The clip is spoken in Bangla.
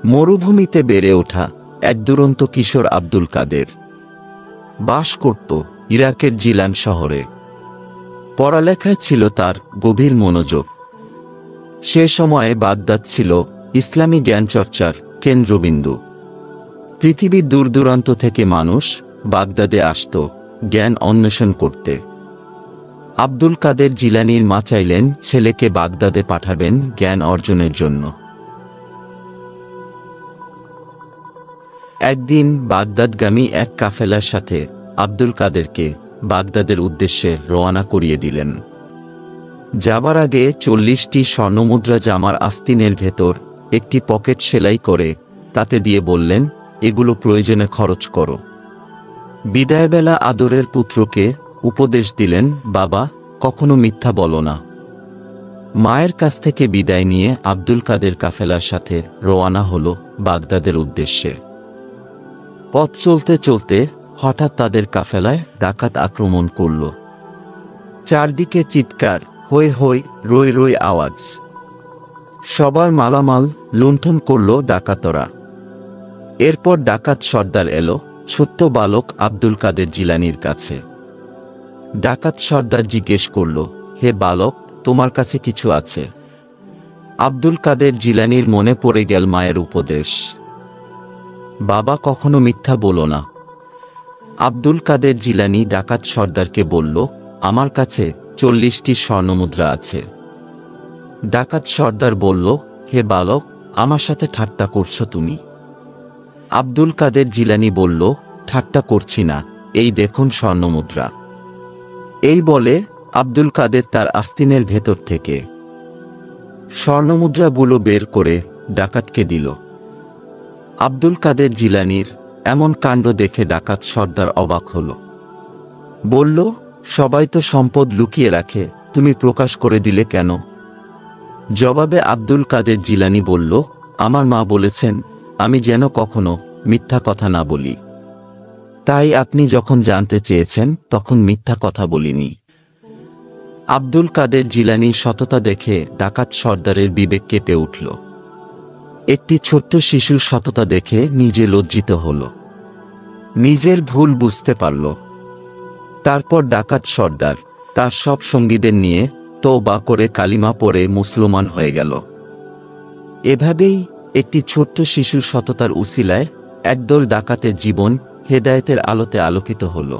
মরুভূমিতে বেড়ে ওঠা এক দুরন্ত কিশোর আব্দুল কাদের বাস করত ইরাকের জিলান শহরে। পড়ালেখায় ছিল তার গভীর মনোযোগ। সে সময়ে বাগদাদ ছিল ইসলামী জ্ঞানচর্চার কেন্দ্রবিন্দু। পৃথিবীর দূর দূরান্ত থেকে মানুষ বাগদাদে আসত জ্ঞান অন্বেষণ করতে। আব্দুল কাদের জিলানীর মা চাইলেন ছেলেকে বাগদাদে পাঠাবেন জ্ঞান অর্জনের জন্য। একদিন বাগদাদগামী এক কাফেলার সাথে আব্দুল কাদেরকে বাগদাদের উদ্দেশ্যে রওনা করিয়ে দিলেন। যাবার আগে 40টি স্বর্ণমুদ্রা জামার আস্তিনের ভেতর একটি পকেট সেলাই করে তাতে দিয়ে বললেন, এগুলো প্রয়োজনে খরচ করো। বিদায়বেলা আদরের পুত্রকে উপদেশ দিলেন, বাবা, কখনো মিথ্যা বলো না। মায়ের কাছ থেকে বিদায় নিয়ে আব্দুল কাদের কাফেলার সাথে রওনা হল বাগদাদের উদ্দেশ্যে। পথ চলতে চলতে হঠাৎ তাদের কাফেলায় ডাকাত আক্রমণ করল। চারদিকে চিৎকার, হৈ হৈ, রই রই আওয়াজ। সবার মালামাল লুণ্ঠন করল ডাকাতরা। এরপর ডাকাত সর্দার এলো ছোট্ট বালক আব্দুল কাদের জিলানীর কাছে। ডাকাত সর্দার জিজ্ঞেস করল, হে বালক, তোমার কাছে কিছু আছে? আব্দুল কাদের জিলানীর মনে পড়ে গেল মায়ের উপদেশ, বাবা, কখনো মিথ্যা বলো না। আব্দুল কাদের জিলানী ডাকাত সর্দারকে বলল, আমার কাছে 40টি স্বর্ণমুদ্রা আছে। ডাকাত সর্দার বলল, হে বালক, আমার সাথে ঠাট্টা করছো তুমি? আব্দুল কাদের জিলানী বলল, ঠাট্টা করছি না, এই দেখুন স্বর্ণমুদ্রা। এই বলে আব্দুল কাদের তার আস্তিনের ভেতর থেকে স্বর্ণমুদ্রাগুলো বের করে ডাকাতকে দিল। আব্দুল কাদের জিলানীর এমন কাণ্ড দেখে ডাকাত সর্দার অবাক হল। বলল, সবাই তো সম্পদ লুকিয়ে রাখে, তুমি প্রকাশ করে দিলে কেন? জবাবে আব্দুল কাদের জিলানী বলল, আমার মা বলেছেন আমি যেন কখনো মিথ্যা কথা না বলি, তাই আপনি যখন জানতে চেয়েছেন তখন মিথ্যা কথা বলিনি। আব্দুল কাদের জিলানীর সততা দেখে ডাকাত সর্দারের বিবেক কেঁপে উঠল। একটি ছোট্ট শিশুর সততা দেখে নিজে লজ্জিত হল, নিজের ভুল বুঝতে পারল। তারপর ডাকাত সর্দার তার সব সঙ্গীদের নিয়ে তওবা করে কালিমা পড়ে মুসলমান হয়ে গেল। এভাবেই একটি ছোট্ট শিশুর সততার উসিলায় একদল ডাকাতের জীবন হেদায়েতের আলোতে আলোকিত হল।